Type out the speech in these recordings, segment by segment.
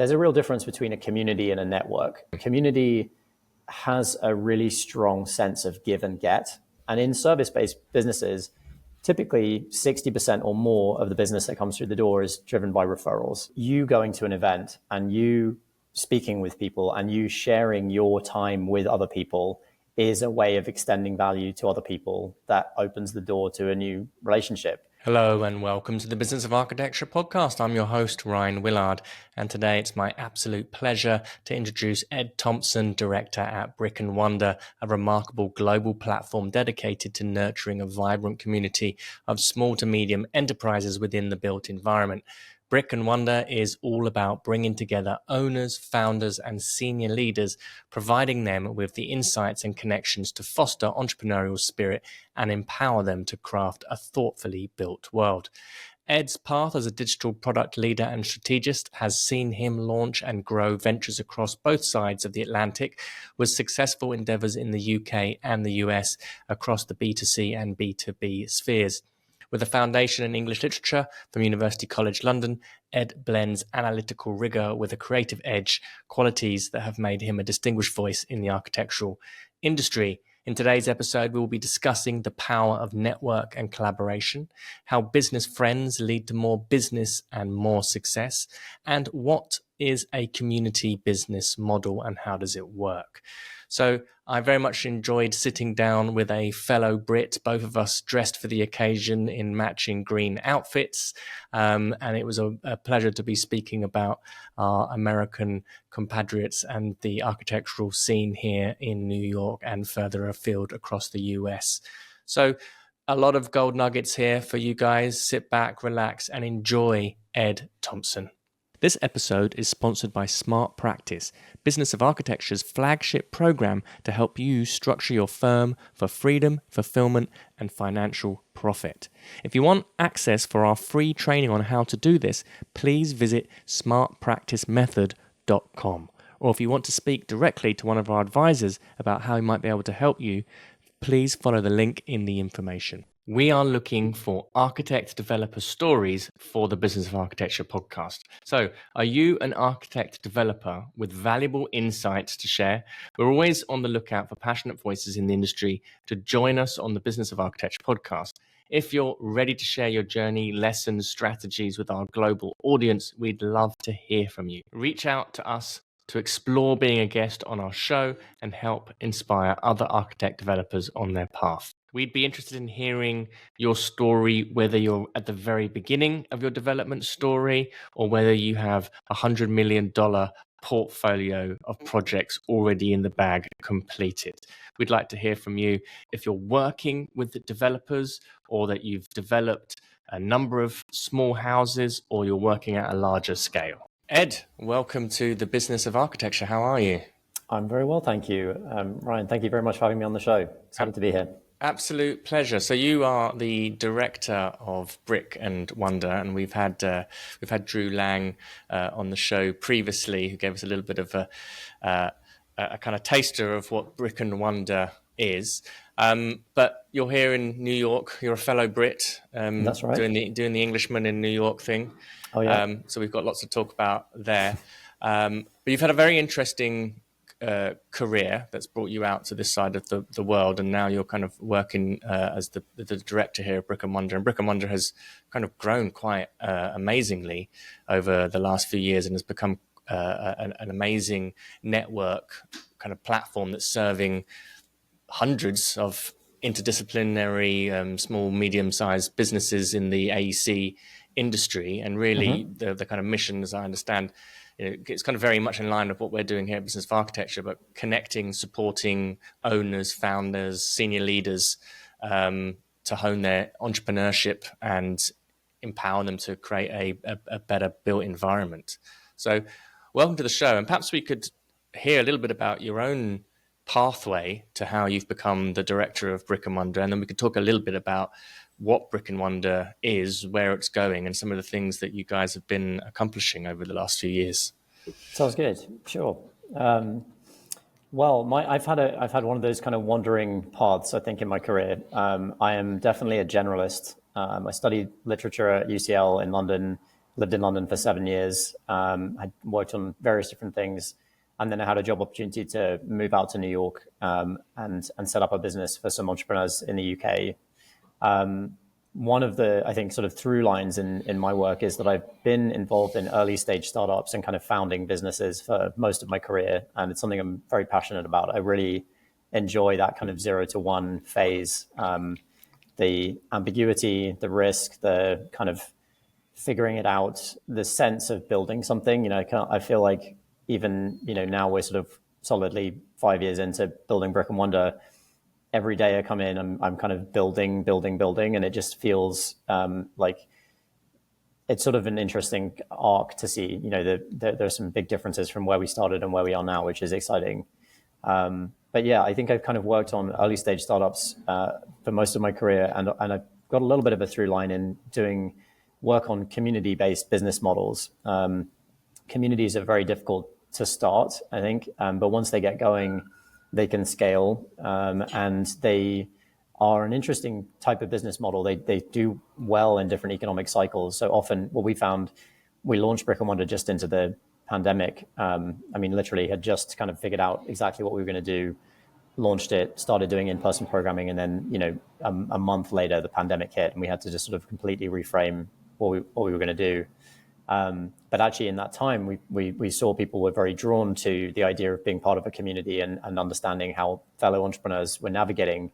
there's a real difference between a community and a network. A community has a really strong sense of give and get. And in service-based businesses, typically 60% or more of the business that comes through the door is driven by referrals. You going to an event and you speaking with people and you sharing your time with other people is a way of extending value to other people that opens the door to a new relationship. Hello and welcome to the Business of Architecture podcast. I'm your host, Ryan Willard, and today it's my absolute pleasure to introduce Ed Thompson, director at Brick & Wonder, a remarkable global platform dedicated to nurturing a vibrant community of small to medium enterprises within the built environment. Brick & Wonder is all about bringing together owners, founders, and senior leaders, providing them with the insights and connections to foster entrepreneurial spirit and empower them to craft a thoughtfully built world. Ed's path as a digital product leader and strategist has seen him launch and grow ventures across both sides of the Atlantic, with successful endeavors in the UK and the US across the B2C and B2B spheres. With a foundation in English literature from University College London, Ed blends analytical rigor with a creative edge, qualities that have made him a distinguished voice in the architectural industry. In today's episode, we will be discussing the power of network and collaboration, how business friends lead to more business and more success, and what is a community business model and how does it work. So I very much enjoyed sitting down with a fellow Brit, both of us dressed for the occasion in matching green outfits. And it was a pleasure to be speaking about our American compatriots and the architectural scene here in New York and further afield across the US. So a lot of gold nuggets here for you guys. Sit back, relax, and enjoy Ed Thompson. This episode is sponsored by Smart Practice, Business of Architecture's flagship program to help you structure your firm for freedom, fulfillment, and financial profit. If you want access for our free training on how to do this, please visit smartpracticemethod.com. Or if you want to speak directly to one of our advisors about how he might be able to help you, please follow the link in the information. We are looking for architect developer stories for the Business of Architecture podcast. So, are you an architect developer with valuable insights to share? We're always on the lookout for passionate voices in the industry to join us on the Business of Architecture podcast. If you're ready to share your journey, lessons, strategies with our global audience, we'd love to hear from you. Reach out to us to explore being a guest on our show and help inspire other architect developers on their path. We'd be interested in hearing your story, whether you're at the very beginning of your development story or whether you have $100 million portfolio of projects already in the bag completed. We'd like to hear from you if you're working with the developers or that you've developed a number of small houses or you're working at a larger scale. Ed, welcome to the Business of Architecture. How are you? I'm very well, thank you. Ryan, thank you very much for having me on the show. Excited to be here. Absolute pleasure. So you are the director of Brick & Wonder, and we've had Drew Lang on the show previously, who gave us a little bit of a kind of taster of what Brick & Wonder is. But you're here in New York. You're a fellow Brit. That's right. Doing the Englishman in New York thing. Oh yeah. So we've got lots to talk about there. But you've had a very interesting career that's brought you out to this side of the world, and now you're kind of working as the director here at Brick & Wonder. And Brick & Wonder has kind of grown quite amazingly over the last few years and has become an amazing network kind of platform that's serving hundreds of interdisciplinary small, medium-sized businesses in the AEC industry. And really the kind of mission, as I understand, it's kind of very much in line with what we're doing here at Business of Architecture, but connecting, supporting owners, founders, senior leaders to hone their entrepreneurship and empower them to create a better built environment. So welcome to the show. And perhaps we could hear a little bit about your own pathway to how you've become the director of Brick & Wonder. And then we could talk a little bit about what Brick & Wonder is, where it's going, and some of the things that you guys have been accomplishing over the last few years. Sounds good. Sure. Well, I've had one of those kind of wandering paths, I think, in my career. I am definitely a generalist. I studied literature at UCL in London, lived in London for 7 years. I worked on various different things. And then I had a job opportunity to move out to New York and set up a business for some entrepreneurs in the UK. One of the, I think, sort of through lines in my work is that I've been involved in early stage startups and kind of founding businesses for most of my career. And it's something I'm very passionate about. I really enjoy that kind of 0 to 1 phase. The ambiguity, the risk, the kind of figuring it out, the sense of building something. I feel like even, now we're sort of solidly 5 years into building Brick and Wonder. Every day I come in, I'm kind of building, and it just feels like it's sort of an interesting arc to see. There's some big differences from where we started and where we are now, which is exciting. But yeah, I think I've kind of worked on early stage startups for most of my career, and I've got a little bit of a through line in doing work on community-based business models. Communities are very difficult to start, I think, but once they get going, they can scale, and they are an interesting type of business model. They do well in different economic cycles. So often what we found, we launched Brick and Wonder just into the pandemic. Literally had just kind of figured out exactly what we were going to do, launched it, started doing in-person programming, and then, a month later, the pandemic hit, and we had to just sort of completely reframe what we were going to do. But actually in that time, we saw people were very drawn to the idea of being part of a community and understanding how fellow entrepreneurs were navigating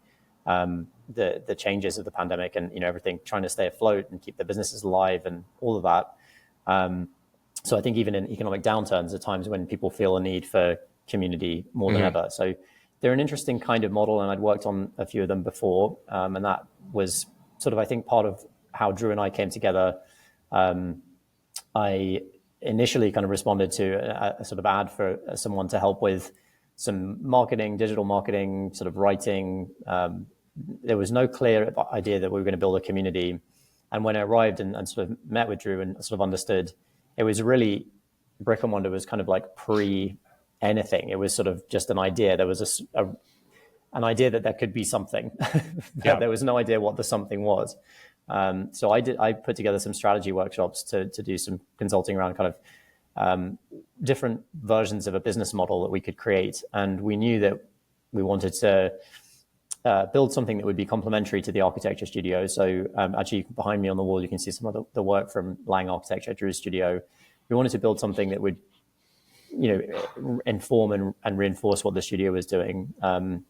the changes of the pandemic and, everything, trying to stay afloat and keep their businesses alive and all of that. So I think even in economic downturns, at times when people feel a need for community more than ever. So they're an interesting kind of model, and I'd worked on a few of them before. And that was sort of, I think, part of how Drew and I came together. I initially kind of responded to a sort of ad for someone to help with some marketing, digital marketing, sort of writing. There was no clear idea that we were going to build a community. And when I arrived and sort of met with Drew and sort of understood, it was really, Brick and Wonder was kind of like pre anything. It was sort of just an idea. There was an idea that there could be something, but there was no idea what the something was. So I put together some strategy workshops to do some consulting around kind of different versions of a business model that we could create. And we knew that we wanted to build something that would be complementary to the architecture studio. So actually behind me on the wall, you can see some of the work from Lang Architecture, Drew's studio. We wanted to build something that would, inform and reinforce what the studio was doing. And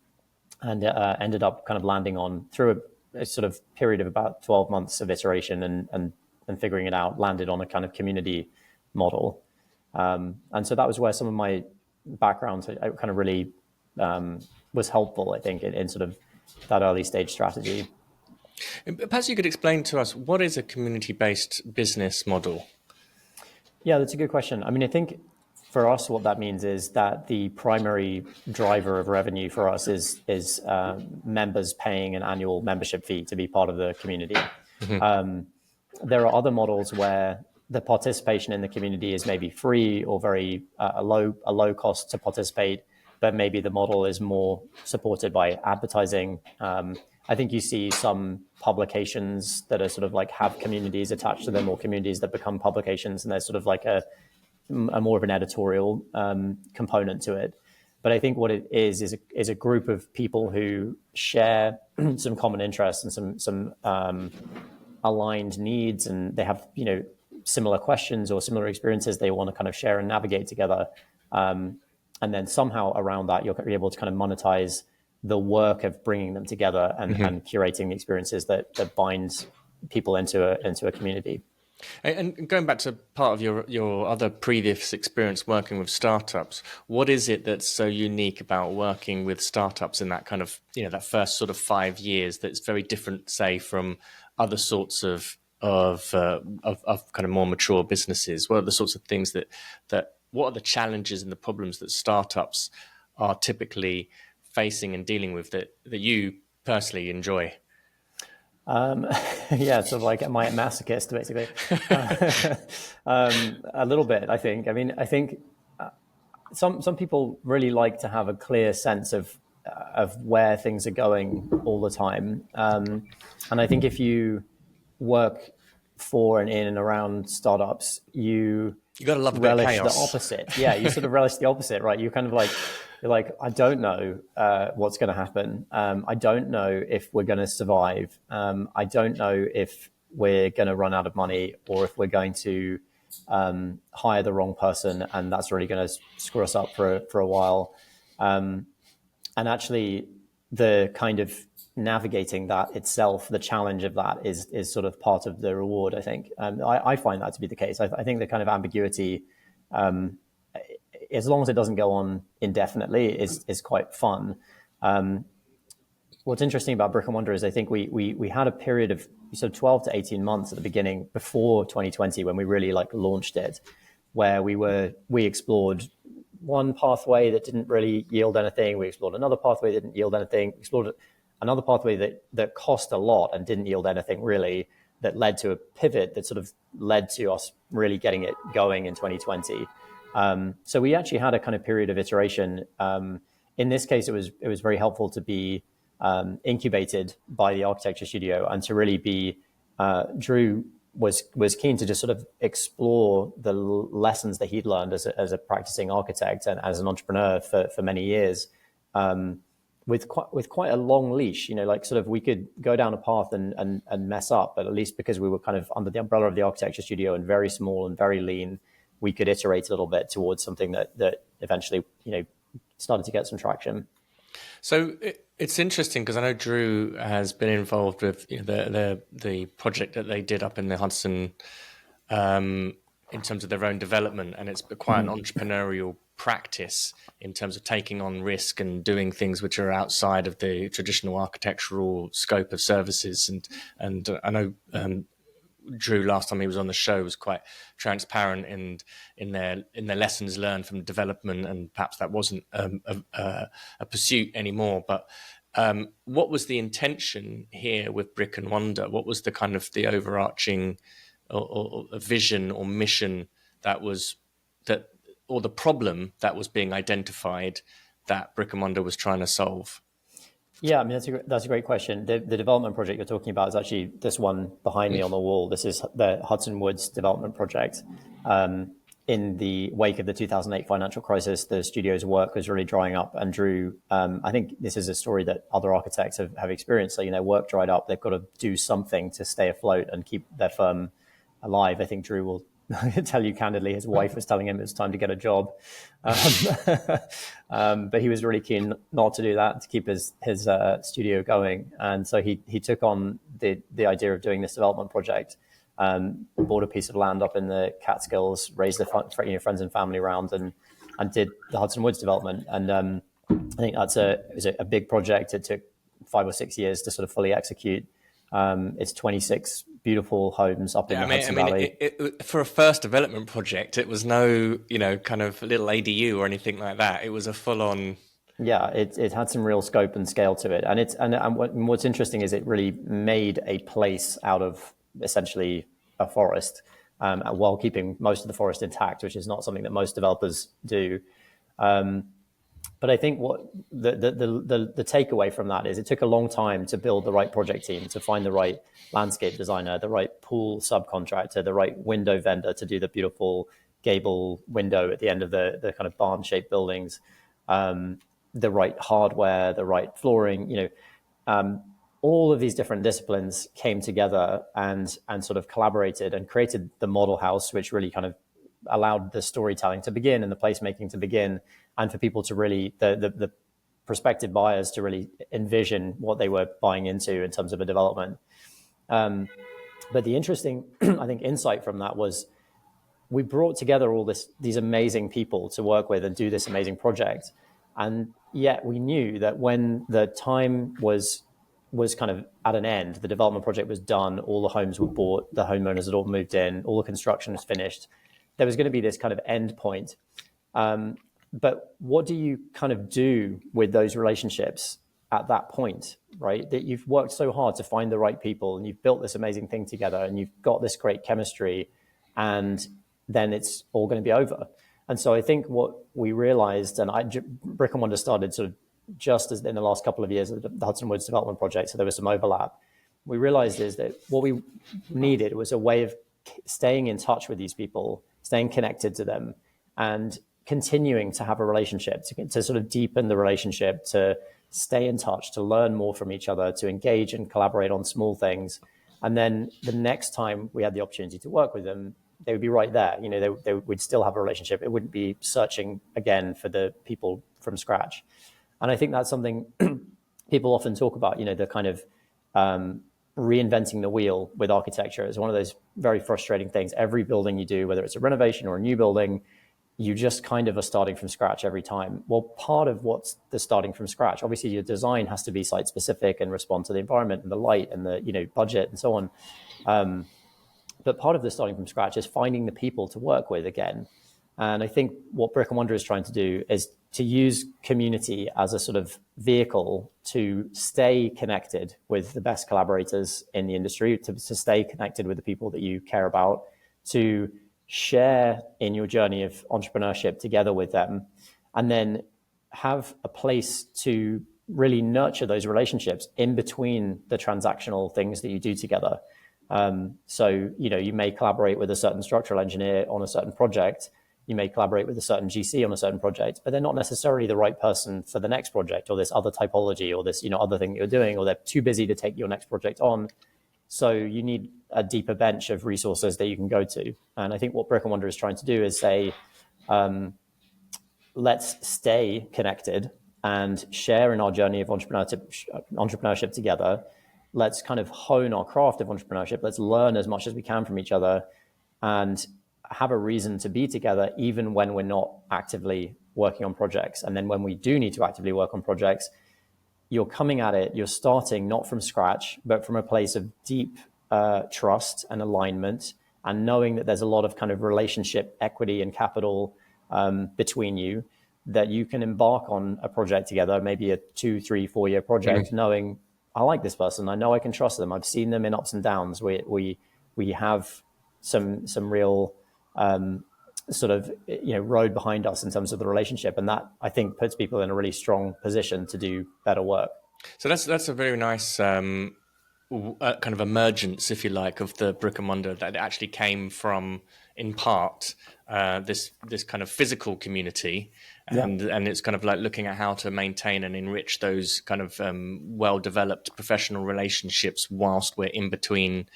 ended up kind of landing on, through a sort of period of about 12 months of iteration and figuring it out, landed on a kind of community model. And so that was where some of my background kind of really was helpful, I think, in sort of that early stage strategy. Perhaps you could explain to us, what is a community-based business model? Yeah, that's a good question. I think for us, what that means is that the primary driver of revenue for us is members paying an annual membership fee to be part of the community. There are other models where the participation in the community is maybe free or very a low cost to participate, but maybe the model is more supported by advertising. I think you see some publications that are sort of like have communities attached to them, or communities that become publications, and there's sort of like a more of an editorial component to it. But I think what it is a group of people who share some common interests and some aligned needs, and they have similar questions or similar experiences they want to kind of share and navigate together. And then somehow around that, you're able to kind of monetize the work of bringing them together and curating the experiences that bind people into a community. And going back to part of your other previous experience working with startups, what is it that's so unique about working with startups in that kind of, that first sort of 5 years that's very different, say, from other sorts of kind of more mature businesses? What are the sorts of things that what are the challenges and the problems that startups are typically facing and dealing with that you personally enjoy? Yeah, sort of like am I a masochist, basically? A little bit, I think. I think some people really like to have a clear sense of where things are going all the time. And I think if you work for and in and around startups, you got to love a bit of relish the chaos. opposite. Yeah, you sort of relish the opposite, right? You kind of like, you're like, I don't know what's going to happen. I don't know if we're going to survive. I don't know if we're going to run out of money, or if we're going to hire the wrong person, and that's really going to screw us up for a while. And actually, the kind of navigating that itself, the challenge of that is sort of part of the reward, I think. I find that to be the case. I think the kind of ambiguity, as long as it doesn't go on indefinitely, is quite fun. What's interesting about Brick and Wonder is I think we had a period of sort of 12 to 18 months at the beginning before 2020 when we really like launched it, where we explored one pathway that didn't really yield anything. We explored another pathway that didn't yield anything. We explored another pathway that cost a lot and didn't yield anything really, that led to a pivot that sort of led to us really getting it going in 2020. So we actually had a kind of period of iteration. In this case, it was very helpful to be incubated by the architecture studio, and to really be Drew was keen to just sort of explore the lessons that he'd learned as a practicing architect and as an entrepreneur for many years, with quite a long leash. Like sort of we could go down a path and mess up, but at least because we were kind of under the umbrella of the architecture studio and very small and very lean, we could iterate a little bit towards something that eventually started to get some traction. So it's interesting because I know Drew has been involved with the project that they did up in the Hudson in terms of their own development, and it's quite an entrepreneurial practice in terms of taking on risk and doing things which are outside of the traditional architectural scope of services. And I know Drew, last time he was on the show, was quite transparent in their lessons learned from development, and perhaps that wasn't a pursuit anymore. But what was the intention here with Brick and Wonder? What was the kind of the overarching or vision or mission or the problem that was being identified that Brick and Wonder was trying to solve? Yeah, I mean, that's a great question. The development project you're talking about is actually this one behind me on the wall. This is the Hudson Woods development project. In the wake of the 2008 financial crisis, the studio's work was really drying up, and Drew, I think this is a story that other architects have experienced. So, work dried up. They've got to do something to stay afloat and keep their firm alive. I think Drew will tell you candidly, his wife was telling him it was time to get a job. But he was really keen not to do that, to keep his studio going. And so he took on the idea of doing this development project, bought a piece of land up in the Catskills, raised the friends and family around, and did the Hudson Woods development. And I think it was a big project. It took 5 or 6 years to sort of fully execute. It's 26 beautiful homes up in the Hudson Valley. For a first development project, it was no, kind of little ADU or anything like that. It was a full-on. Yeah, it had some real scope and scale to it, and what's interesting is it really made a place out of essentially a forest, while keeping most of the forest intact, which is not something that most developers do. But I think what the takeaway from that is it took a long time to build the right project team, to find the right landscape designer, the right pool subcontractor, the right window vendor to do the beautiful gable window at the end of the kind of barn-shaped buildings, the right hardware, the right flooring. All of these different disciplines came together and sort of collaborated and created the model house, which really kind of allowed the storytelling to begin and the placemaking to begin, and for people to really, the prospective buyers to really envision what they were buying into in terms of a development. But the interesting, I think, insight from that was we brought together all these amazing people to work with and do this amazing project. And yet we knew that when the time was kind of at an end, the development project was done, all the homes were bought, the homeowners had all moved in, all the construction was finished, there was going to be this kind of end point. But what do you kind of do with those relationships at that point, right? That you've worked so hard to find the right people and you've built this amazing thing together and you've got this great chemistry, and then it's all going to be over. And so I think what we realized, and Brick and Wonder started sort of just as in the last couple of years of the Hudson Woods development project, so there was some overlap. we realized is that what we needed was a way of staying in touch with these people, staying connected to them, and continuing to have a relationship, to sort of deepen the relationship, to stay in touch, to learn more from each other, to engage and collaborate on small things. And then the next time we had the opportunity to work with them, they would be right there. You know, they would still have a relationship. It wouldn't be searching again for the people from scratch. And I think that's something people often talk about, you know, the kind of reinventing the wheel with architecture is one of those very frustrating things. Every building you do, whether it's a renovation or a new building, you just kind of are starting from scratch every time. Well, part of what's the starting from scratch, obviously your design has to be site specific and respond to the environment and the light and the, you know, budget and so on. But part of the starting from scratch is finding the people to work with again. And I think what Brick and Wonder is trying to do is to use community as a sort of vehicle to stay connected with the best collaborators in the industry, to stay connected with the people that you care about, to share in your journey of entrepreneurship together with them, and then have a place to really nurture those relationships in between the transactional things that you do together. So, you know, you may collaborate with a certain structural engineer on a certain project, you may collaborate with a certain GC on a certain project, but they're not necessarily the right person for the next project or this other typology or this, you know, other thing that you're doing, or they're too busy to take your next project on. So you need a deeper bench of resources that you can go to. And I think what Brick and Wonder is trying to do is say, let's stay connected and share in our journey of entrepreneurship together. Let's kind of hone our craft of entrepreneurship. Let's learn as much as we can from each other and have a reason to be together, even when we're not actively working on projects. And then when we do need to actively work on projects, you're coming at it, you're starting not from scratch, but from a place of deep trust and alignment, and knowing that there's a lot of kind of relationship equity and capital between you, that you can embark on a project together, maybe a 2, 3, 4 year project, knowing I like this person, I know I can trust them, I've seen them in ups and downs. We have some real sort of, you know, road behind us in terms of the relationship, and that I think puts people in a really strong position to do better work. So that's a very nice kind of emergence, if you like, of the Brick and Wonder, that it actually came from, in part, this kind of physical community, and it's kind of like looking at how to maintain and enrich those kind of well-developed professional relationships whilst we're in between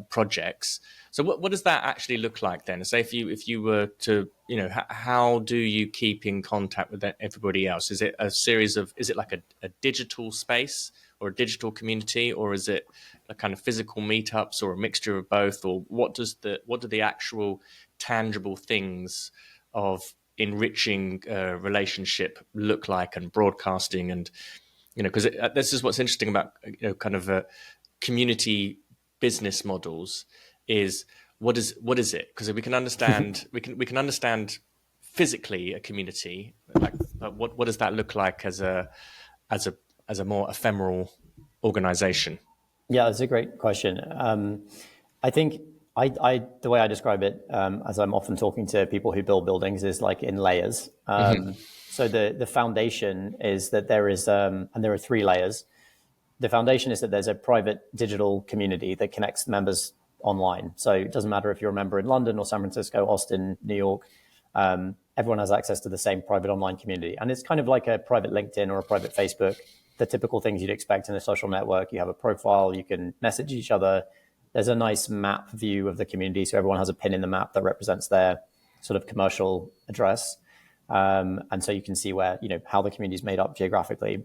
projects. So what does that actually look like then? Say if you were to, you know, how do you keep in contact with everybody else? Is it like a digital space or a digital community, or is it a kind of physical meetups, or a mixture of both? Or what do the actual tangible things of enriching relationship look like, and broadcasting? And, you know, because this is what's interesting about, you know, kind of community business models is what is it? Because we can understand we can understand physically a community, like, but what does that look like as a more ephemeral organization? Yeah, that's a great question. I think the way I describe it, as I'm often talking to people who build buildings, is like in layers. So the foundation is that there is, and there are 3 layers. The foundation is that there's a private digital community that connects members online. So it doesn't matter if you're a member in London or San Francisco, Austin, New York, everyone has access to the same private online community. And it's kind of like a private LinkedIn or a private Facebook, the typical things you'd expect in a social network. You have a profile, you can message each other. There's a nice map view of the community. So everyone has a pin in the map that represents their sort of commercial address. And so you can see where, you know, how the community is made up geographically.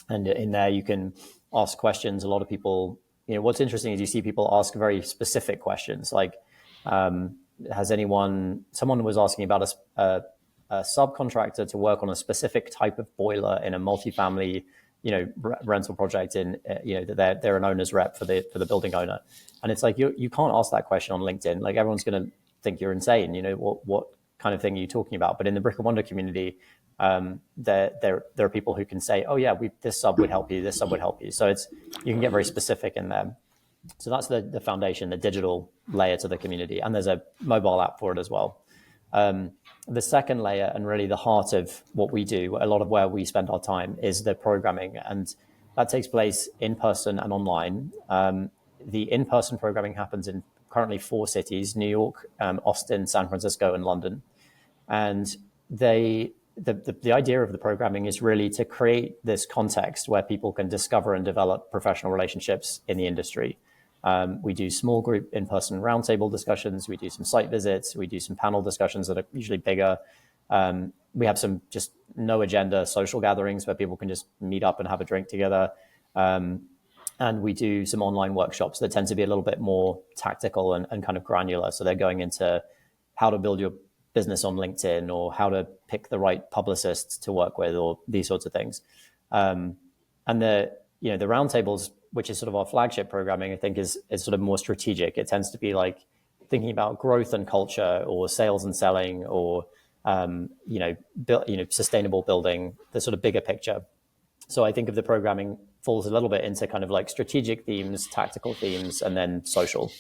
And in there, you can ask questions. A lot of people, you know, what's interesting is you see people ask very specific questions. Like, someone was asking about a subcontractor to work on a specific type of boiler in a multifamily, you know, rental project in, you know, that they're an owner's rep for the building owner. And it's like, you can't ask that question on LinkedIn. Like, everyone's going to think you're insane. You know, what kind of thing are you talking about? But in the Brick and Wonder community, there are people who can say, oh yeah, this sub would help you, this sub would help you. So you can get very specific in there. So that's the foundation, the digital layer to the community. And there's a mobile app for it as well. The second layer, and really the heart of what we do, a lot of where we spend our time, is the programming. And that takes place in person and online. The in-person programming happens in currently 4 cities: New York, Austin, San Francisco, and London. And the idea of the programming is really to create this context where people can discover and develop professional relationships in the industry. We do small group in-person roundtable discussions. We do some site visits. We do some panel discussions that are usually bigger. We have some just no agenda social gatherings where people can just meet up and have a drink together. And we do some online workshops that tend to be a little bit more tactical and kind of granular. So they're going into how to build your business on LinkedIn, or how to pick the right publicists to work with, or these sorts of things. And the roundtables, which is sort of our flagship programming, I think is sort of more strategic. It tends to be like thinking about growth and culture, or sales and selling, or sustainable building, the sort of bigger picture. So I think of the programming falls a little bit into kind of like strategic themes, tactical themes, and then social.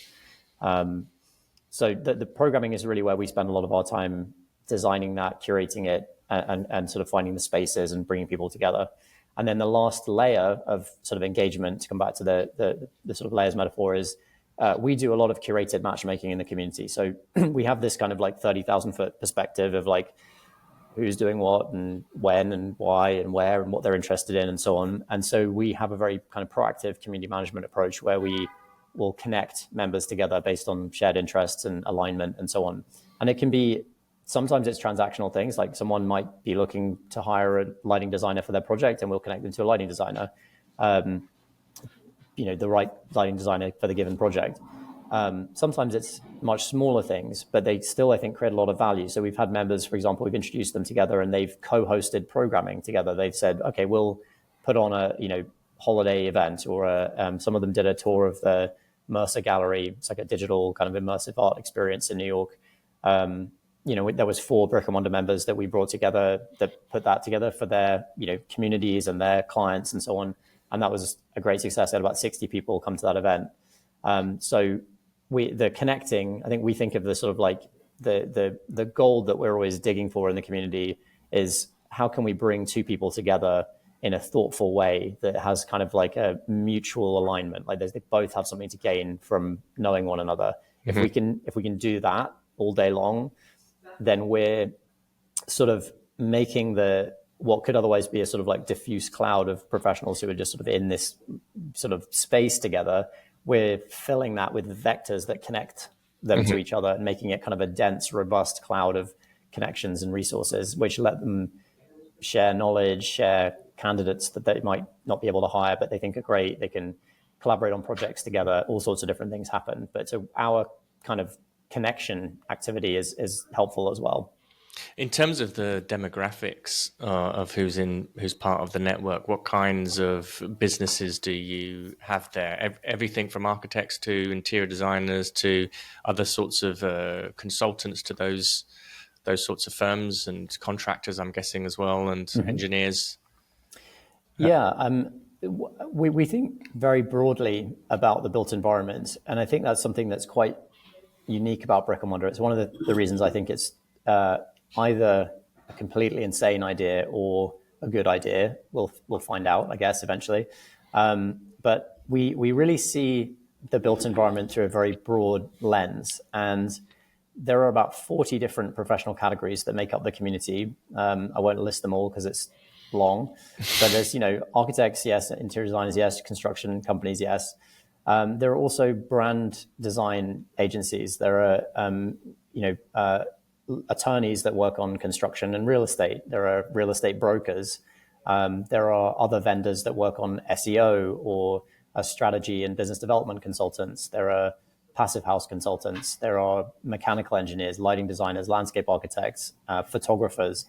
So the programming is really where we spend a lot of our time designing that, curating it, and sort of finding the spaces and bringing people together. And then the last layer of sort of engagement, to come back to the sort of layers metaphor, is we do a lot of curated matchmaking in the community. So we have this kind of like 30,000 foot perspective of like who's doing what and when and why and where and what they're interested in and so on. And so we have a very kind of proactive community management approach where we will connect members together based on shared interests and alignment and so on. And it can be, sometimes it's transactional things, like someone might be looking to hire a lighting designer for their project, and we'll connect them to a lighting designer, the right lighting designer for the given project. Sometimes it's much smaller things, but they still, I think, create a lot of value. So we've had members, for example, we've introduced them together and they've co-hosted programming together. They've said, okay, we'll put on a, holiday event, or some of them did a tour of the Mercer Gallery. It's like a digital kind of immersive art experience in New York. There was 4 Brick and Wonder members that we brought together that put that together for their, communities and their clients and so on. And that was a great success. They had about 60 people come to that event. So the connecting, I think we think of the sort of like the goal that we're always digging for in the community is how can we bring 2 people together in a thoughtful way that has kind of like a mutual alignment, like they both have something to gain from knowing one another. Mm-hmm. If we can do that all day long, then we're sort of making what could otherwise be a sort of like diffuse cloud of professionals who are just sort of in this sort of space together. We're filling that with vectors that connect them mm-hmm. to each other, and making it kind of a dense, robust cloud of connections and resources, which let them share knowledge, share candidates that they might not be able to hire, but they think are great. They can collaborate on projects together. All sorts of different things happen. But so our kind of connection activity is helpful as well. In terms of the demographics of who's part of the network, what kinds of businesses do you have there? Everything from architects to interior designers to other sorts of consultants to those sorts of firms, and contractors, I'm guessing, as well, and mm-hmm. engineers. Yeah, we think very broadly about the built environment, and I think that's something that's quite unique about Brick and Wonder. It's one of the reasons I think it's either a completely insane idea or a good idea. We'll find out, I guess, eventually. But we really see the built environment through a very broad lens, and there are about 40 different professional categories that make up the community. I won't list them all because it's long, but there's, architects, yes, interior designers, yes, construction companies, yes. There are also brand design agencies. There are, attorneys that work on construction and real estate. There are real estate brokers. There are other vendors that work on SEO or strategy and business development consultants. There are passive house consultants. There are mechanical engineers, lighting designers, landscape architects, photographers.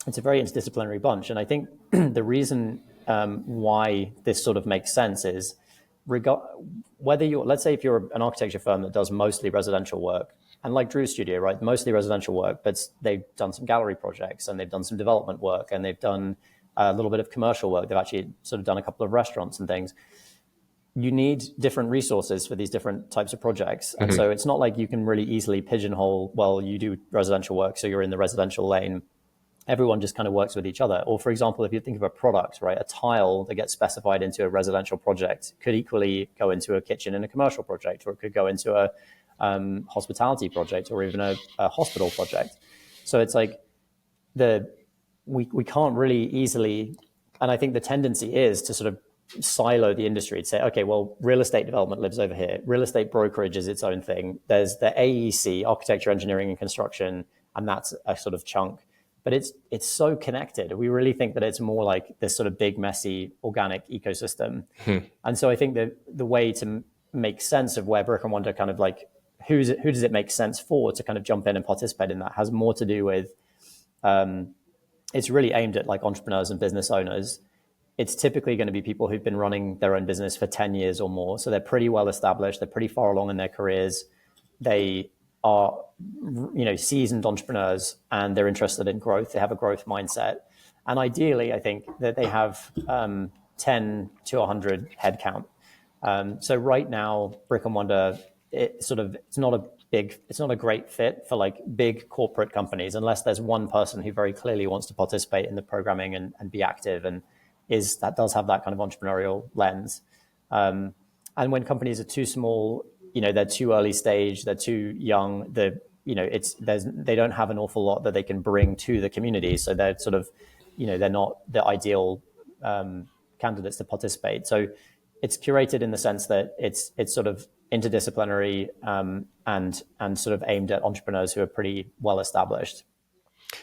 It's a very interdisciplinary bunch. And I think the reason why this sort of makes sense is whether let's say if you're an architecture firm that does mostly residential work, and like Drew's studio, right, mostly residential work, but they've done some gallery projects and they've done some development work and they've done a little bit of commercial work. They've actually sort of done a couple of restaurants and things. You need different resources for these different types of projects. And mm-hmm. so it's not like you can really easily pigeonhole, well, you do residential work, so you're in the residential lane. everyone just kind of works with each other. Or for example, if you think of a product, right, a tile that gets specified into a residential project could equally go into a kitchen in a commercial project, or it could go into a hospitality project, or even a hospital project. So it's like we can't really easily, and I think the tendency is to sort of silo the industry to say, okay, well, real estate development lives over here. Real estate brokerage is its own thing. There's the AEC, architecture, engineering, and construction, and that's a sort of chunk. But it's so connected. We really think that it's more like this sort of big, messy, organic ecosystem. And so I think that the way to make sense of where Brick and Wonder kind of like, who does it make sense for to kind of jump in and participate in that has more to do with, it's really aimed at like entrepreneurs and business owners. It's typically going to be people who've been running their own business for 10 years or more. So they're pretty well established. They're pretty far along in their careers. They are, seasoned entrepreneurs, and they're interested in growth. They have a growth mindset. And ideally, I think that they have 10 to 100 headcount. So right now, Brick and Wonder, it's not a great fit for like big corporate companies unless there's one person who very clearly wants to participate in the programming and be active and that does have that kind of entrepreneurial lens. And when companies are too small, they're too early stage, they're too young, they don't have an awful lot that they can bring to the community. So they're sort of, they're not the ideal candidates to participate. So it's curated in the sense that it's sort of interdisciplinary and sort of aimed at entrepreneurs who are pretty well established.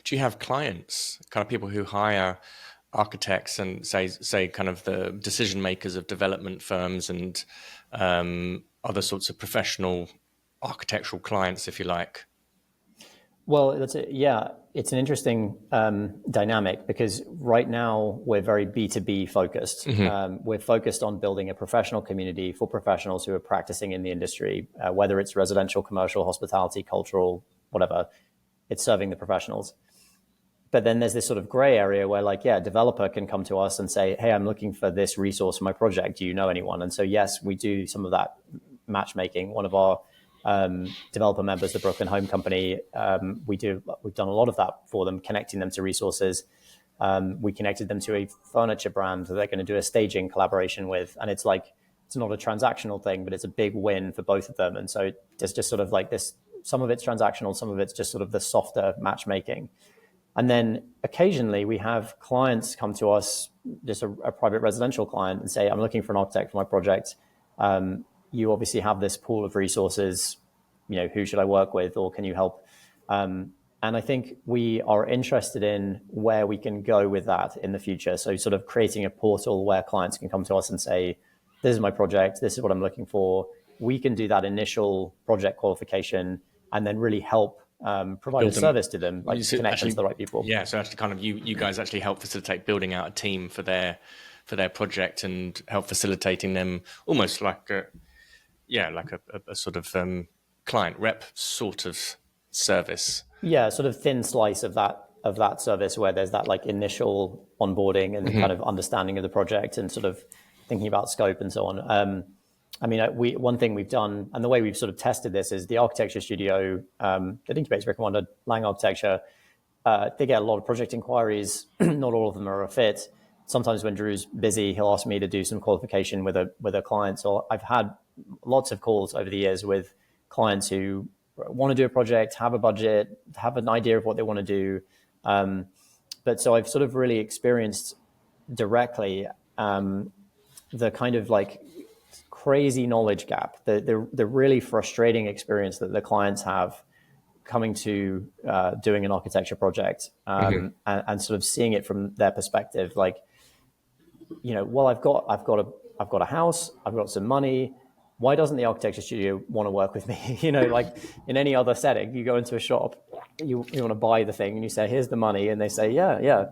Do you have clients, kind of people who hire architects and say kind of the decision makers of development firms and other sorts of professional architectural clients, if you like? Well, it's an interesting dynamic because right now we're very B2B focused. We're focused on building a professional community for professionals who are practicing in the industry, whether it's residential, commercial, hospitality, cultural, whatever. It's serving the professionals. But then there's this sort of gray area where a developer can come to us and say, hey, I'm looking for this resource for my project. Do you know anyone? And so, yes, we do some of that matchmaking. One of our developer members, the Brooklyn Home Company, we've done a lot of that for them, connecting them to resources. We connected them to a furniture brand that they're going to do a staging collaboration with. And it's not a transactional thing, but it's a big win for both of them. And so there's just sort of like this, some of it's transactional, some of it's just sort of the softer matchmaking. And then occasionally we have clients come to us, just a private residential client, and say, I'm looking for an architect for my project. You obviously have this pool of resources, who should I work with, or can you help? And I think we are interested in where we can go with that in the future. So sort of creating a portal where clients can come to us and say, this is my project, this is what I'm looking for. We can do that initial project qualification and then really help provide a service to them, like connect them to the right people. Yeah, so actually kind of you guys actually help facilitate building out a team for their project and help facilitating them almost like a sort of client rep sort of service. Yeah, sort of thin slice of that service where there's that like initial onboarding and kind of understanding of the project and sort of thinking about scope and so on. One thing we've done, and the way we've sort of tested this, is the architecture studio that incubates Brick and Wonder, Lang Architecture. They get a lot of project inquiries. Not all of them are a fit. Sometimes when Drew's busy, he'll ask me to do some qualification with a client. So I've had lots of calls over the years with clients who want to do a project, have a budget, have an idea of what they want to do. But so I've sort of really experienced directly the kind of like crazy knowledge gap, the really frustrating experience that the clients have coming to doing an architecture project and sort of seeing it from their perspective. Like, well, I've got a house, I've got some money. Why doesn't the architecture studio want to work with me? Like in any other setting, you go into a shop, you want to buy the thing and you say, here's the money. And they say, yeah.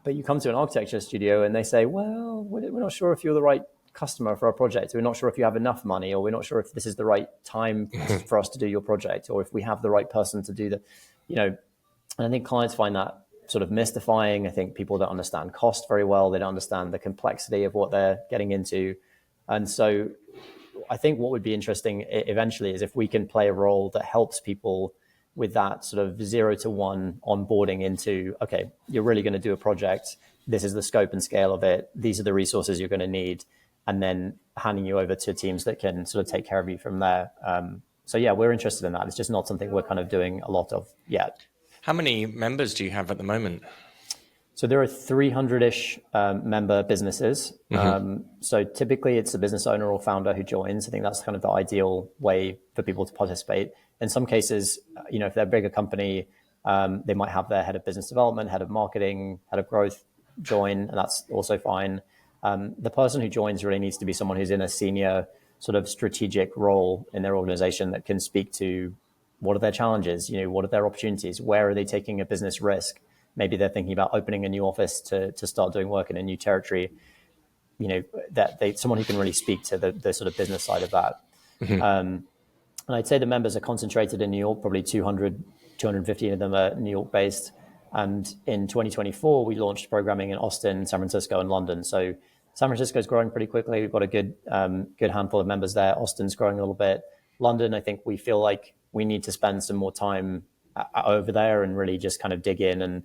But you come to an architecture studio and they say, well, we're not sure if you're the right customer for our project. We're not sure if you have enough money, or we're not sure if this is the right time for us to do your project, or if we have the right person to do and I think clients find that sort of mystifying. I think people don't understand cost very well. They don't understand the complexity of what they're getting into. And so I think what would be interesting eventually is if we can play a role that helps people with that sort of 0 to 1 onboarding into, okay, you're really going to do a project. This is the scope and scale of it. These are the resources you're going to need. And then handing you over to teams that can sort of take care of you from there. So yeah, we're interested in that. It's just not something we're kind of doing a lot of yet. How many members do you have at the moment? So there are 300-ish member businesses. So typically it's the business owner or founder who joins. I think that's kind of the ideal way for people to participate. In some cases, if they're a bigger company, they might have their head of business development, head of marketing, head of growth join, and that's also fine. The person who joins really needs to be someone who's in a senior sort of strategic role in their organization that can speak to what are their challenges, what are their opportunities, where are they taking a business risk? Maybe they're thinking about opening a new office to start doing work in a new territory. Someone who can really speak to the sort of business side of that. And I'd say the members are concentrated in New York, probably 250 of them are New York based. And in 2024, we launched programming in Austin, San Francisco, and London. So San Francisco is growing pretty quickly. We've got a good handful of members there. Austin's growing a little bit. London, I think we feel like we need to spend some more time over there and really just kind of dig in and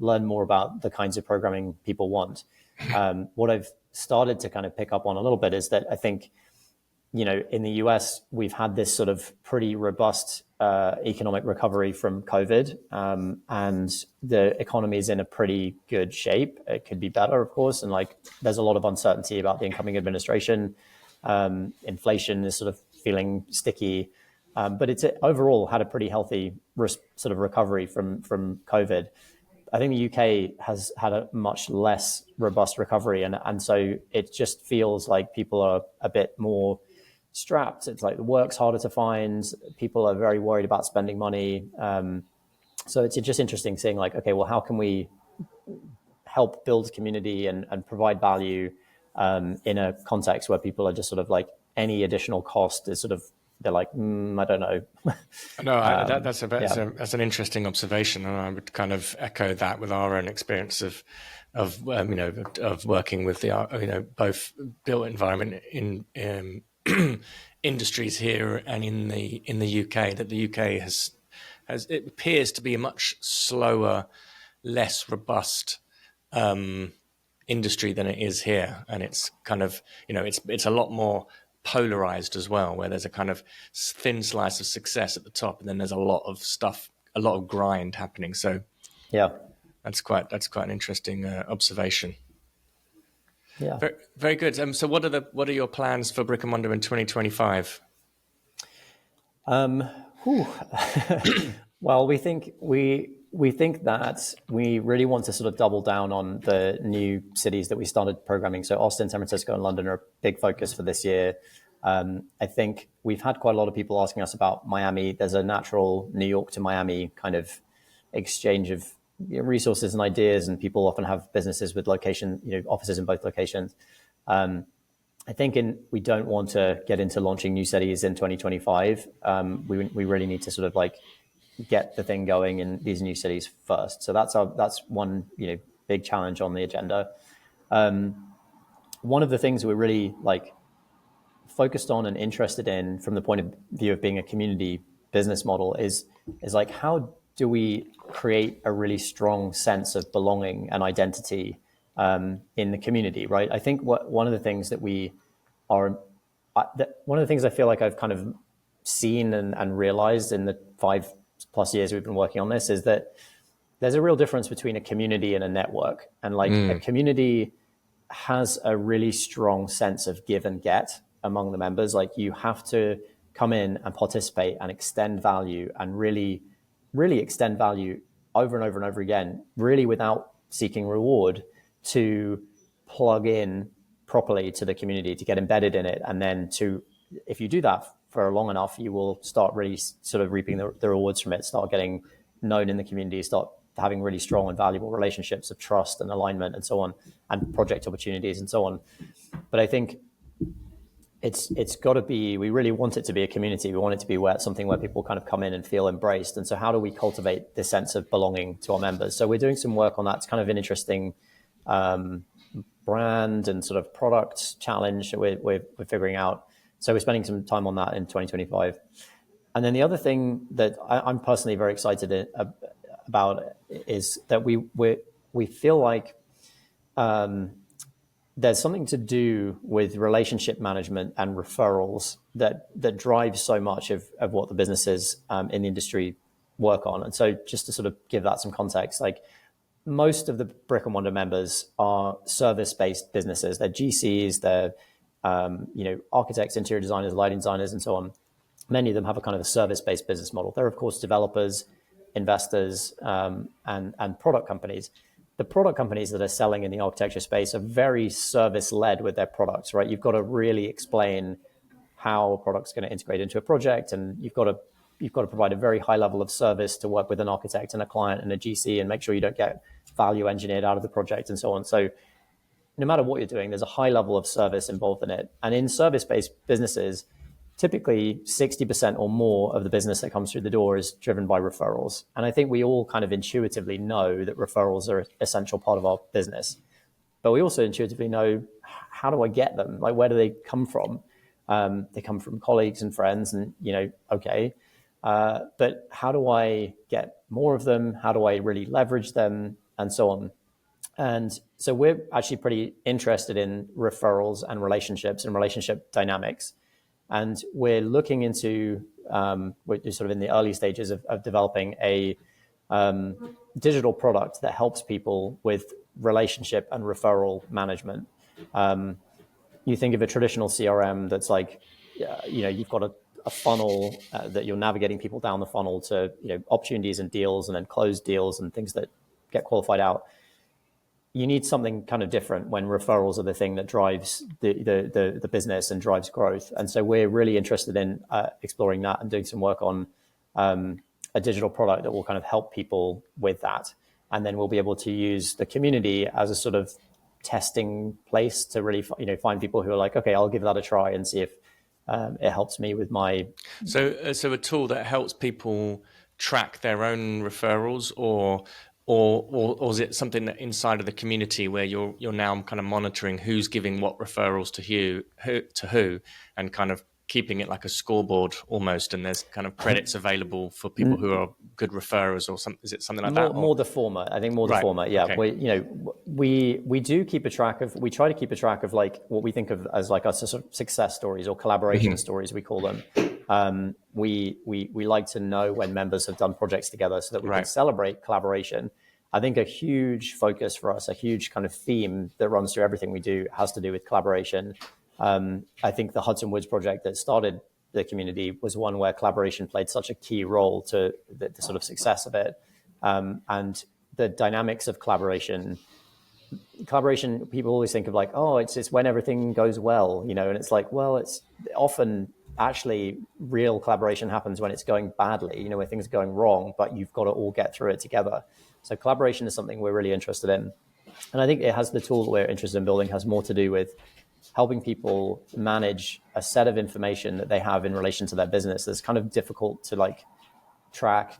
learn more about the kinds of programming people want. What I've started to kind of pick up on a little bit is that I think, in the US, we've had this sort of pretty robust economic recovery from COVID, and the economy is in a pretty good shape. It could be better, of course, and there's a lot of uncertainty about the incoming administration. Inflation is sort of feeling sticky, but it's overall had a pretty healthy sort of recovery from COVID. I think the UK has had a much less robust recovery, and so it just feels like people are a bit more strapped. It's like the work's harder to find. People are very worried about spending money. So it's just interesting seeing okay, well, how can we help build community and provide value in a context where people are just sort of any additional cost is sort of, they're I don't know. No, that's an interesting observation, and I would kind of echo that with our own experience of working with the both built environment in industries here and in the UK. That the UK has it appears to be a much slower, less robust industry than it is here, and it's kind of it's a lot more polarized as well, where there's a kind of thin slice of success at the top, and then there's a lot of stuff, a lot of grind happening. So yeah, that's quite an interesting observation. Yeah, very, very good. So what are your plans for Brick and Wonder in 2025? Well, we think that we really want to sort of double down on the new cities that we started programming. So Austin, San Francisco, and London are a big focus for this year. I think we've had quite a lot of people asking us about Miami. There's a natural New York to Miami kind of exchange of resources and ideas, and people often have businesses with offices in both locations. I think we don't want to get into launching new cities in 2025. We really need to sort of get the thing going in these new cities first. So that's one big challenge on the agenda. One of the things we're really focused on and interested in from the point of view of being a community business model is how do we create a really strong sense of belonging and identity in the community, right? I think one of the things that one of the things I feel like I've kind of seen and realized in the 5+ years we've been working on this is that there's a real difference between a community and a network. And a community has a really strong sense of give and get among the members. You have to come in and participate and extend value, and really, really extend value over and over and over again, really without seeking reward, to plug in properly to the community, to get embedded in it. And then if you do that for long enough, you will start really sort of reaping the rewards from it, start getting known in the community, start having really strong and valuable relationships of trust and alignment and so on, and project opportunities and so on. But I think it's got to be, we really want it to be a community. We want it to be something where people kind of come in and feel embraced. And so how do we cultivate this sense of belonging to our members? So we're doing some work on that. It's kind of an interesting brand and sort of product challenge that we're figuring out. So we're spending some time on that in 2025. And then the other thing that I'm personally very excited about is that we feel like there's something to do with relationship management and referrals that drives so much of what the businesses in the industry work on. And so just to sort of give that some context, like most of the Brick and Wonder members are service-based businesses. They're GCs, they're architects, interior designers, lighting designers, and so on. Many of them have a kind of a service-based business model. They're, of course, developers, investors, and product companies. The product companies that are selling in the architecture space are very service-led with their products, right? You've got to really explain how a product's going to integrate into a project, and you've got to provide a very high level of service to work with an architect and a client and a GC and make sure you don't get value engineered out of the project and so on. So no matter what you're doing, there's a high level of service involved in it. And in service-based businesses, typically 60% or more of the business that comes through the door is driven by referrals. And I think we all kind of intuitively know that referrals are an essential part of our business. But we also intuitively know, how do I get them? Like, where do they come from? They come from colleagues and friends, and, okay. But how do I get more of them? How do I really leverage them? And so on. And so we're actually pretty interested in referrals and relationships and relationship dynamics. And we're looking into, we're sort of in the early stages of developing a digital product that helps people with relationship and referral management. You think of a traditional CRM that's like, you've got a funnel that you're navigating people down the funnel to, opportunities and deals, and then closed deals and things that get qualified out. You need something kind of different when referrals are the thing that drives the business and drives growth. And so we're really interested in exploring that and doing some work on a digital product that will kind of help people with that. And then we'll be able to use the community as a sort of testing place to really, find people who are like, okay, I'll give that a try and see if it helps me with my. So a tool that helps people track their own referrals, or is it something that inside of the community where you're now kind of monitoring who's giving what referrals to who, and kind of keeping it like a scoreboard almost, and there's kind of credits available for people who are good referrers, or something? Is it something like that? More the former. I think more the former. Yeah. Okay. We do keep a track of. We try to keep a track of like what we think of as like our sort of success stories or collaboration stories, we call them. We like to know when members have done projects together so that we can celebrate collaboration. I think a huge focus for us, a huge kind of theme that runs through everything we do, has to do with collaboration. I think the Hudson Woods project that started the community was one where collaboration played such a key role to the sort of success of it. And the dynamics of collaboration, people always think of like, oh, it's when everything goes well, and it's like, well, it's often actually real collaboration happens when it's going badly, where things are going wrong, but you've got to all get through it together. So collaboration is something we're really interested in. And I think it has the tool that we're interested in building has more to do with helping people manage a set of information that they have in relation to their business that's kind of difficult to like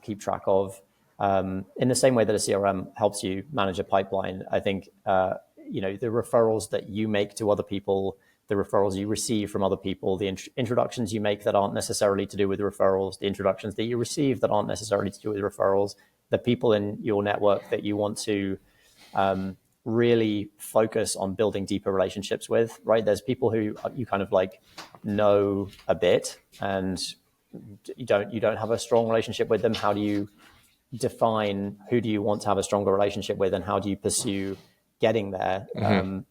keep track of. In the same way that a CRM helps you manage a pipeline, I think, the referrals that you make to other people, the referrals you receive from other people, the introductions you make that aren't necessarily to do with referrals, the introductions that you receive that aren't necessarily to do with referrals, the people in your network that you want to really focus on building deeper relationships with, right? There's people who you kind of like know a bit and you don't have a strong relationship with them. How do you define who do you want to have a stronger relationship with, and how do you pursue getting there? And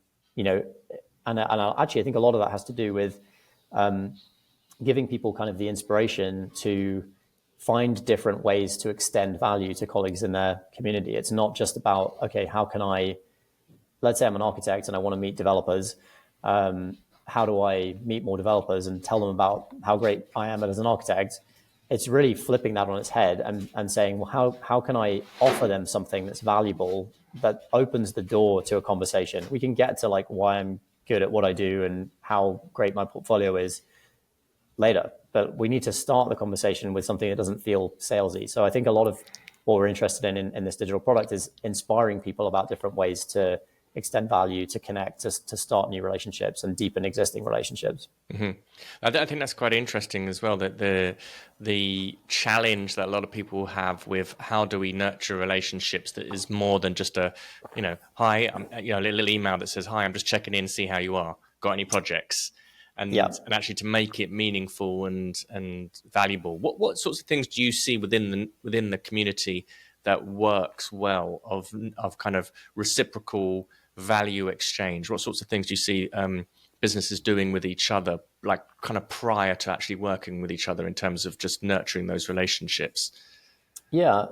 actually I think a lot of that has to do with giving people kind of the inspiration to find different ways to extend value to colleagues in their community. It's not just about, okay, how can let's say I'm an architect and I want to meet developers. How do I meet more developers and tell them about how great I am as an architect? It's really flipping that on its head and saying, well, how can I offer them something that's valuable that opens the door to a conversation? We can get to like why I'm good at what I do and how great my portfolio is later, but we need to start the conversation with something that doesn't feel salesy. So I think a lot of what we're interested in this digital product is inspiring people about different ways to extend value, to connect, to start new relationships and deepen existing relationships. Mm-hmm. I think that's quite interesting as well, that the challenge that a lot of people have with how do we nurture relationships that is more than just a, hi, a little email that says, hi, I'm just checking in, see how you are. Got any projects? And actually to make it meaningful and valuable. What sorts of things do you see within the community that works well of kind of reciprocal value exchange? What sorts of things do you see businesses doing with each other, like kind of prior to actually working with each other in terms of just nurturing those relationships? Yeah.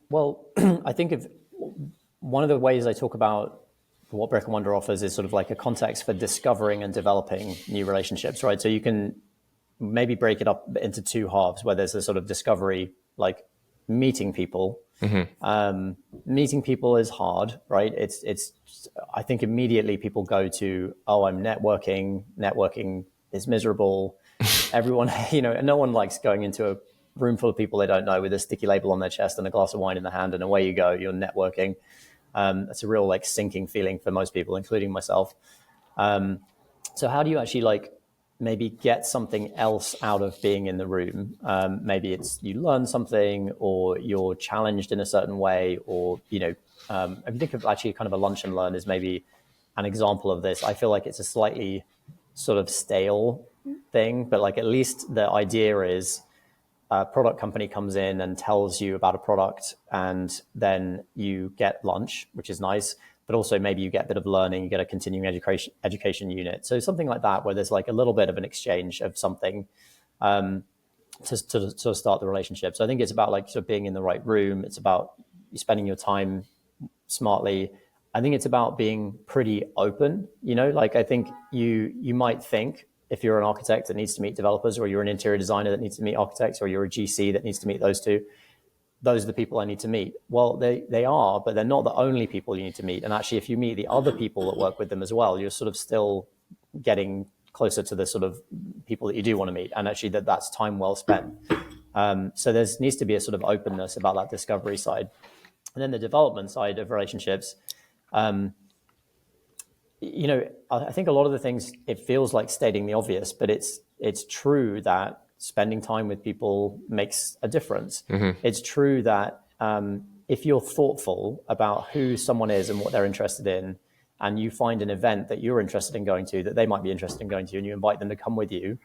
Well, I think one of the ways I talk about what Brick and Wonder offers is sort of like a context for discovering and developing new relationships, right? So you can maybe break it up into two halves, where there's a sort of discovery, like meeting people. Mm-hmm. Meeting people is hard, right? It's I think immediately people go to, oh, I'm networking. Networking is miserable. Everyone, no one likes going into a room full of people they don't know with a sticky label on their chest and a glass of wine in the hand, and away you go, you're networking. It's a real like sinking feeling for most people, including myself. So how do you actually maybe get something else out of being in the room? Maybe it's you learn something, or you're challenged in a certain way, or if you think of actually kind of a lunch and learn is maybe an example of this. I feel like it's a slightly sort of stale thing, but like at least the idea is a product company comes in and tells you about a product, and then you get lunch, which is nice, but also maybe you get a bit of learning, you get a continuing education unit. So something like that, where there's like a little bit of an exchange of something to sort of start the relationship. So I think it's about like sort of being in the right room. It's about spending your time smartly. I think it's about being pretty open, like I think you might think, if you're an architect that needs to meet developers, or you're an interior designer that needs to meet architects, or you're a GC that needs to meet those two, those are the people I need to meet. Well, they are, but they're not the only people you need to meet. And actually, if you meet the other people that work with them as well, you're sort of still getting closer to the sort of people that you do want to meet. And actually that's time well spent. So there needs to be a sort of openness about that discovery side. And then the development side of relationships, I think a lot of the things, it feels like stating the obvious, but it's true that spending time with people makes a difference. Mm-hmm. It's true that if you're thoughtful about who someone is and what they're interested in, and you find an event that you're interested in going to, that they might be interested in going to, and you invite them to come with you,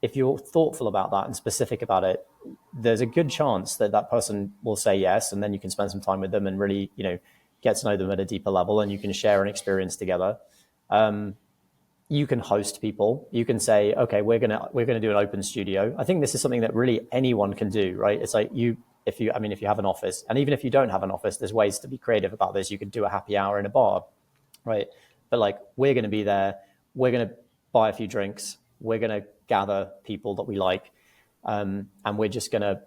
if you're thoughtful about that and specific about it, there's a good chance that that person will say yes, and then you can spend some time with them and really, get to know them at a deeper level, and you can share an experience together. You can host people. You can say, okay, we're gonna do an open studio. I think this is something that really anyone can do, right? It's like if you have an office, and even if you don't have an office, there's ways to be creative about this. You could do a happy hour in a bar, right? But like, we're going to be there. We're going to buy a few drinks. We're going to gather people that we like, and we're just going to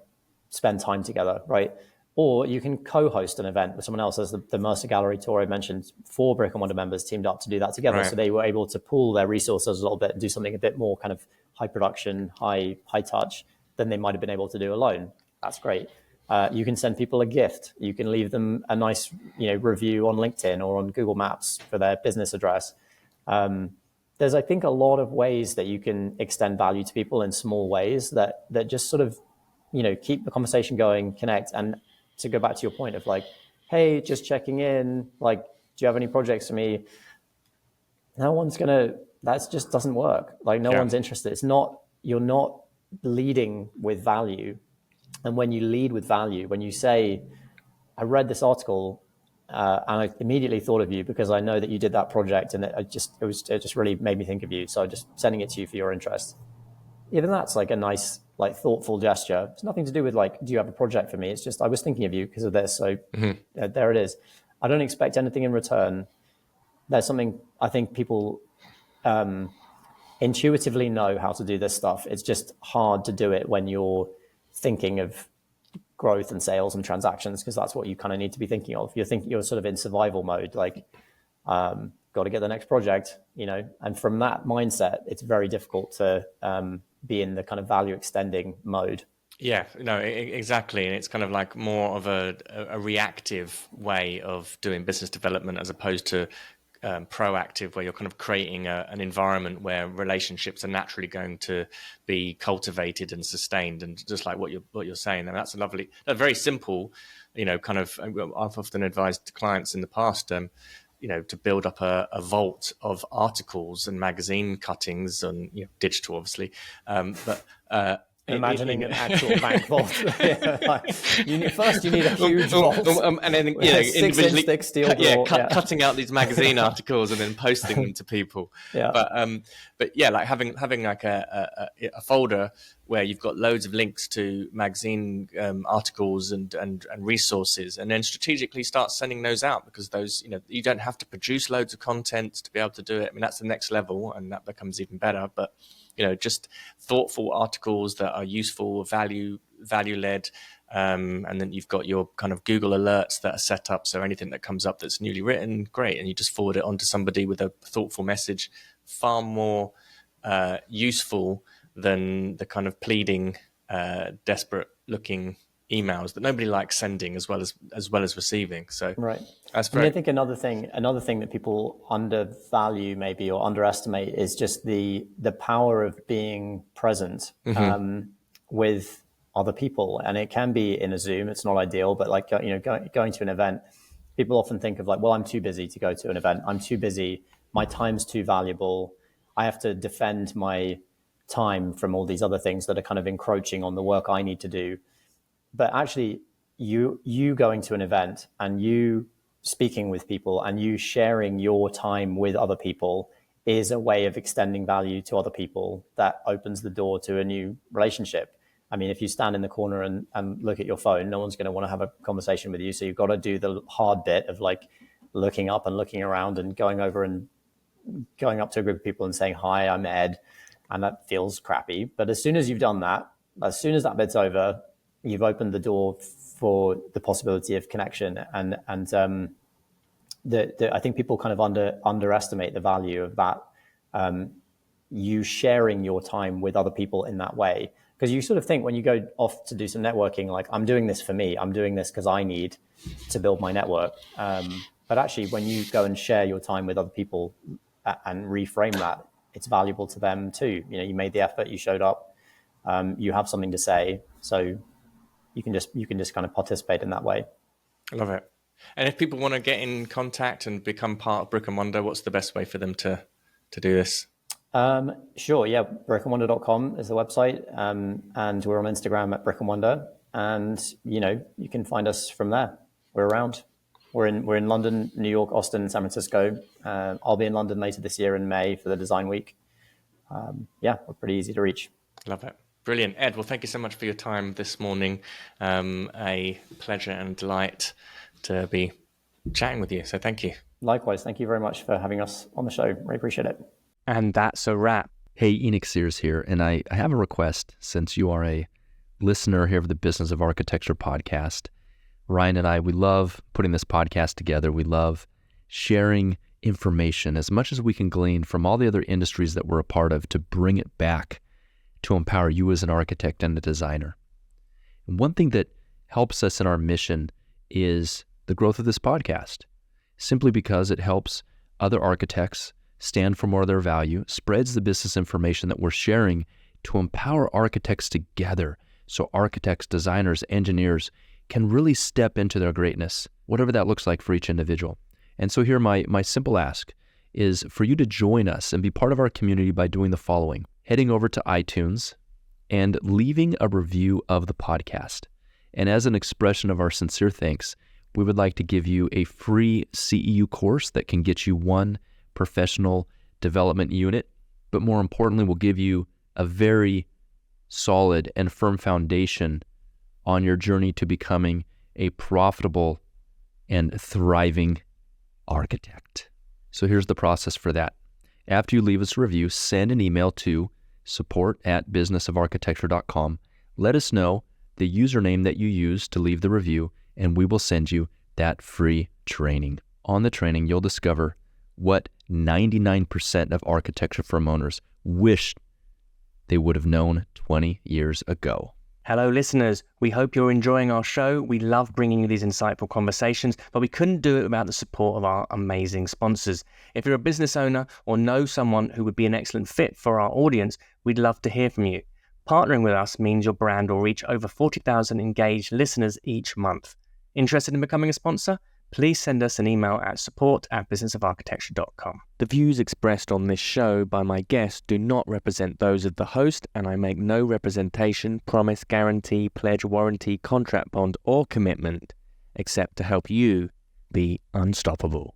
spend time together, right? Or you can co-host an event with someone else, as the Mercer Gallery tour I mentioned. 4 Brick and Wonder members teamed up to do that together. Right. So they were able to pool their resources a little bit and do something a bit more kind of high production, high touch than they might have been able to do alone. That's great. You can send people a gift. You can leave them a nice, review on LinkedIn or on Google Maps for their business address. There's, I think, a lot of ways that you can extend value to people in small ways that just sort of, keep the conversation going, connect. And to go back to your point of like, hey, just checking in, like, do you have any projects for me? That just doesn't work. Like, no one's interested. You're not leading with value. And when you lead with value, when you say, I read this article and I immediately thought of you because I know that you did that project, and it just really made me think of you. So I'm just sending it to you for your interest. Even that's like a nice, like, thoughtful gesture. It's nothing to do with like, do you have a project for me? It's just, I was thinking of you because of this. So there it is. I don't expect anything in return. There's something I think people intuitively know how to do this stuff. It's just hard to do it when you're thinking of growth and sales and transactions, because that's what you kind of need to be thinking of. You're sort of in survival mode, like, got to get the next project, and from that mindset, it's very difficult to be in the kind of value extending mode. Yeah, no, exactly. And it's kind of like more of a reactive way of doing business development as opposed to proactive, where you're kind of creating an environment where relationships are naturally going to be cultivated and sustained. And just like what you're saying, and that's a very simple, kind of. I've often advised clients in the past, to build up a vault of articles and magazine cuttings and digital, obviously, but. Imagining an actual bank vault. First, you need a huge vault, and then individually thick steel door. Cutting out these magazine articles and then posting them to people. Yeah. But yeah, like having like a folder where you've got loads of links to magazine articles and resources, and then strategically start sending those out, because those, you don't have to produce loads of content to be able to do it. I mean, that's the next level, and that becomes even better. But just thoughtful articles that are useful, value-led, and then you've got your kind of Google alerts that are set up. So anything that comes up that's newly written, great, and you just forward it on to somebody with a thoughtful message. Far more useful than the kind of pleading, desperate-looking emails that nobody likes sending as well as receiving. So right. That's I think another thing that people undervalue maybe or underestimate is just the power of being present with other people. And it can be in a Zoom. It's not ideal, but like going to an event, people often think of like, well, I'm too busy to go to an event. I'm too busy. My time's too valuable. I have to defend my time from all these other things that are kind of encroaching on the work I need to do. But actually, you going to an event and you speaking with people and you sharing your time with other people is a way of extending value to other people that opens the door to a new relationship. I mean, if you stand in the corner and look at your phone, no one's going to want to have a conversation with you. So you've got to do the hard bit of like looking up and looking around and going over and going up to a group of people and saying, hi, I'm Ed. And that feels crappy. But as soon as you've done that, as soon as that bit's over, you've opened the door for the possibility of connection. And I think people kind of underestimate the value of that, you sharing your time with other people in that way. Because you sort of think when you go off to do some networking, like, I'm doing this for me, I'm doing this because I need to build my network. But actually, when you go and share your time with other people and reframe that, it's valuable to them too. You made the effort, you showed up, you have something to say, so you can just kind of participate in that way. I love it. And if people want to get in contact and become part of Brick and Wonder, what's the best way for them to do this? Sure. Yeah. brickandwonder.com is the website. And we're on Instagram at Brick and Wonder. And, you can find us from there. We're around. We're in London, New York, Austin, San Francisco. I'll be in London later this year in May for the design week. We're pretty easy to reach. Love it. Brilliant. Ed, well, thank you so much for your time this morning. A pleasure and delight to be chatting with you. So thank you. Likewise. Thank you very much for having us on the show. Really appreciate it. And that's a wrap. Hey, Enoch Sears here, and I have a request. Since you are a listener here of the Business of Architecture podcast, Ryan and I, we love putting this podcast together. We love sharing information as much as we can glean from all the other industries that we're a part of to bring it back to empower you as an architect and a designer. And one thing that helps us in our mission is the growth of this podcast, simply because it helps other architects stand for more of their value, spreads the business information that we're sharing to empower architects together so architects, designers, engineers can really step into their greatness, whatever that looks like for each individual. And so here my simple ask is for you to join us and be part of our community by doing the following: heading over to iTunes and leaving a review of the podcast. And as an expression of our sincere thanks, we would like to give you a free CEU course that can get you one professional development unit, but more importantly, will give you a very solid and firm foundation on your journey to becoming a profitable and thriving architect. So here's the process for that. After you leave us a review, send an email to support@businessofarchitecture.com. Let us know the username that you use to leave the review, and we will send you that free training. On the training, you'll discover what 99% of architecture firm owners wish they would have known 20 years ago. Hello, listeners. We hope you're enjoying our show. We love bringing you these insightful conversations, but we couldn't do it without the support of our amazing sponsors. If you're a business owner or know someone who would be an excellent fit for our audience, we'd love to hear from you. Partnering with us means your brand will reach over 40,000 engaged listeners each month. Interested in becoming a sponsor? Please send us an email at support@businessofarchitecture.com. The views expressed on this show by my guests do not represent those of the host, and I make no representation, promise, guarantee, pledge, warranty, contract bond, or commitment except to help you be unstoppable.